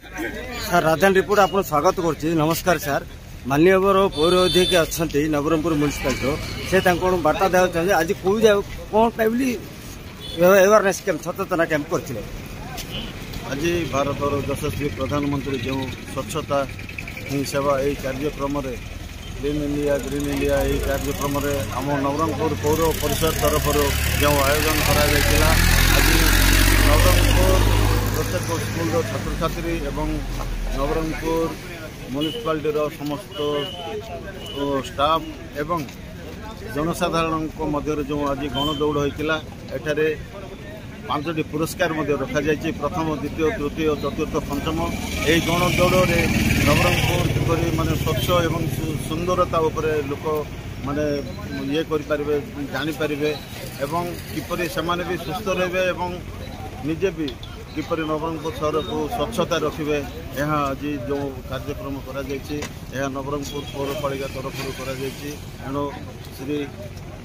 Sir राजधानी report आपको स्वागत करुच्ची। नमस्कार सर। माननीय पौर अध्यक्ष अच्छा नवरंगपुर म्यूनिसिपालिटी से बार्ता देवा चाहिए आज कौन कौन टाइमली अवेयरनेस कैंप सचेतना कैंप करते आज भारत यशस्वी प्रधानमंत्री जो स्वच्छता ही सेवा यही कार्यक्रम ग्रीन इंडिया यही कार्यक्रम आम नवरंगपुर पौर परिषद तरफ जो आयोजन करा आज नवरंगपुर प्रत्येक स्कूल छात्र छात्री एवं नवरंगपुर म्यूनिसिपालिटी समस्त स्टाफ एवं जनसाधारण मध्य जो आज गणदौड़ होता एठारे 5टी पुरस्कार रखा जाए प्रथम द्वितीय तृतीय चतुर्थ पंचम यही गणदौड़ नवरंगपुर किपरि माने स्वच्छ एवं सुंदरता उपरे लोक माने ये करें जानीपारे एवं किपरि से भी सुस्थ रहे एवं निजे भी किपरि नवरंगपुर शहर को स्वच्छता रखिए यह आज जो कार्यक्रम करा नवरंगपुर पौरपालिका तरफ तेणु श्री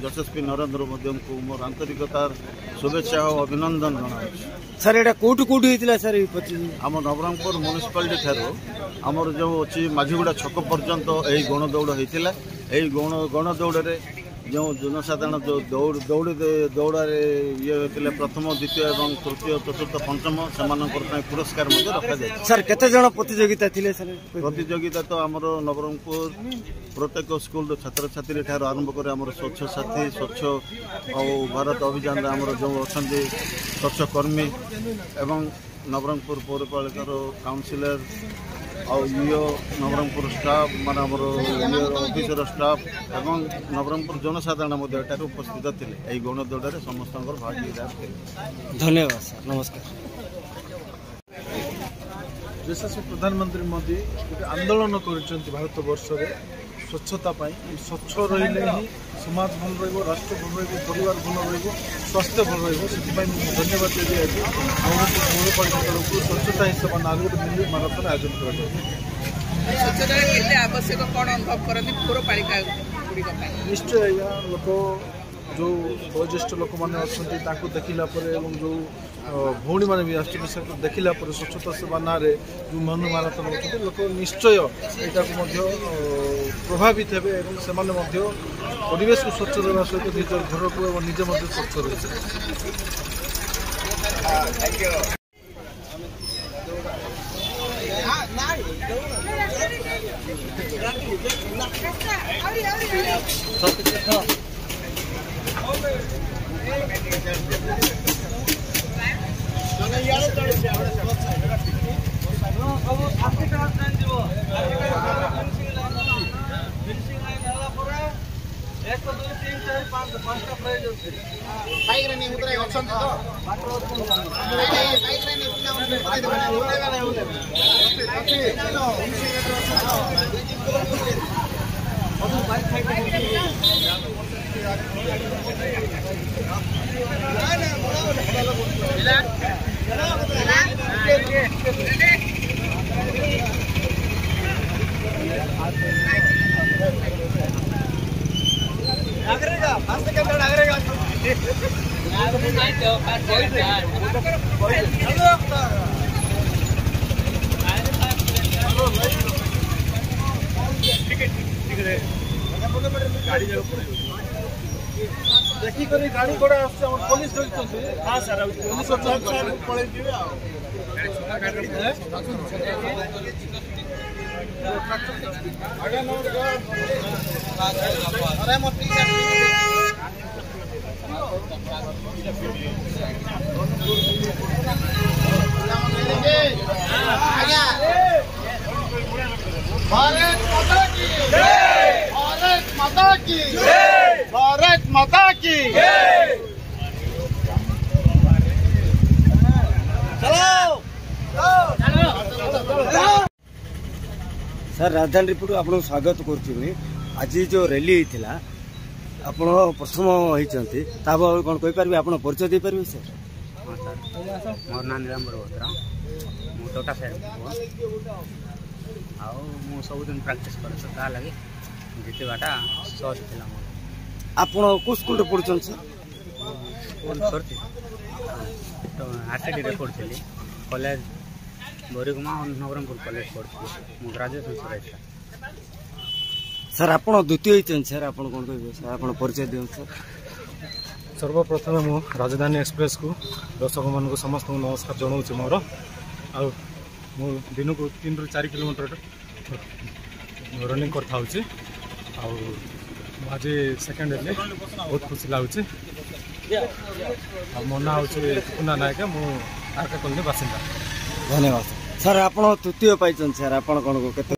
यशस्वी नरेंद्र मोदी को मोर आंतरिकतार शुभेच्छा और अभिनंदन जनाऊँ। सर ये कौटू कौटू होता सर आम नवरंगपुर म्यूनिसिपालिटी ठार आमर जो अच्छी माझीगुड़ा छक पर्यंत यही गणदौड़ होता यही गणदौड़ जो जनसाधारण जो दौड़े ये होते प्रथम द्वितीय एवं तृतीय चतुर्थ पंचम से पुरस्कार रखा जाए। सर केते जण प्रतियोगिता थिले सर? प्रतियोगिता तो आमर नवरंगपुर प्रत्येक स्कूल छात्र छात्री ठार आरंभ कर आमर स्वच्छ साथी स्वच्छ और भारत अभियान आमर जो अच्छा स्वच्छ कर्मी एवं नवरंगपुर पौरपालिकार काउंसिलर और नवरंगपुर स्टाफ मान ऑफिसर स्टाफ एवं नवरंगपुर जनसाधारण उपस्थित थे यही गणदौड़ समस्त भागीदार थे। धन्यवाद सर। नमस्कार। यशस्वी प्रधानमंत्री मोदी गोटे आंदोलन कर भारत वर्ष स्वच्छता स्वच्छ रही समाज भल राष्ट्र भल परिवार भल स्वास्थ्य भल धन्यवाद देवी आज पौरपालिका तरफ स्वच्छता ही सेवा ना गोटे मिली माराथन आयोजन कर निश्चय लोक जो वयोज्येष्ठ लोक मैंने अच्छा देखला जो भौणी मैंने भी आसो देखला स्वच्छता सेवा ना जो मन माराथन होती लोक निश्चय यहाँ प्रभावित हे से परिवेश को स्वच्छ रहा सहित निज घर को निजे स्वच्छ देखिक गाड़ी घोड़ा पुलिस हाँ सर भारत माता की सर राजधानी रिपोर्ट आपको स्वागत करुँ। आज जो रैली होता आप प्रथम होती कौन कहीपर आप परिचय दे पारे सर? हाँ सर मोर ना नीलांबर बत्रा मु टोटा साइड आउ सब दिन प्रैक्टिस कर लगे जीतवाटा सहज था मोर। आप को स्कूल पढ़ुन सर? स्कूल सरती तो आरसीडी रे पढ़ुली कॉलेज बोरीगुमा और नवरंगपुर कॉलेज पढ़ती हूँ ग्रेजुएशन सर ସାର୍ ଆପଣ ଦ୍ୱିତୀୟ ହେଇଛନ୍ତି ସାର୍ ଆପଣ କ'ଣ କହିବେ ସାର୍ ଆପଣ ପରିଚୟ ଦିଅନ୍ତୁ ସାର୍। ସର୍ବପ୍ରଥମେ ମୁଁ ରାଜଧାନୀ ଏକ୍ସପ୍ରେସକୁ ଦର୍ଶକମାନଙ୍କୁ ସମସ୍ତଙ୍କୁ ନମସ୍କାର ଜଣାଉଛି ମୋର। ଆଉ ମୁଁ ଦିନକୁ 3 ରୁ 4 କିଲୋମିଟର ରନିଂ କରିଥାଉଛି। ଆଉ ଆଜି ସେକେଣ୍ଡ ହେଲି ବହୁତ ଖୁସି ଲାଗୁଛି। ଆଉ ମୋ ନାଁ ହେଉଛି ଟୁକୁନା ନାୟକ, ମୁଁ ଆରକା କଲୋନୀ ବାସିନ୍ଦା। ଧନ୍ୟବାଦ ସାର୍ ଆପଣ ତୃତୀୟ ପାଇଛନ୍ତି ସାର୍ ଆପଣ କ'ଣ କେତେ